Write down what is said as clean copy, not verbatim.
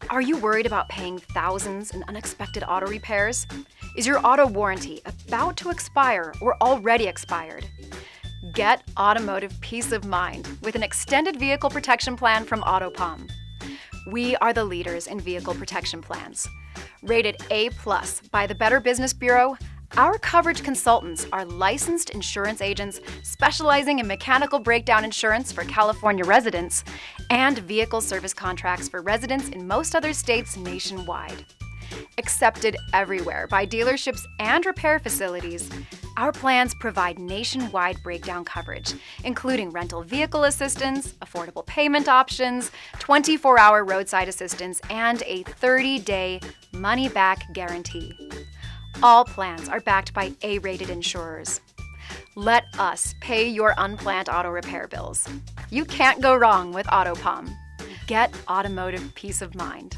Are you worried about paying thousands in unexpected auto repairs? Is your auto warranty about to expire or already expired? Get automotive peace of mind with an extended vehicle protection plan from Autopom. We are the leaders in vehicle protection plans. Rated A+ by the Better Business Bureau, our coverage consultants are licensed insurance agents specializing in mechanical breakdown insurance for California residents and vehicle service contracts for residents in most other states nationwide. Accepted everywhere by dealerships and repair facilities, our plans provide nationwide breakdown coverage, including rental vehicle assistance, affordable payment options, 24-hour roadside assistance, and a 30-day money-back guarantee. All plans are backed by A-rated insurers. Let us pay your unplanned auto repair bills. You can't go wrong with Autopom. Get automotive peace of mind.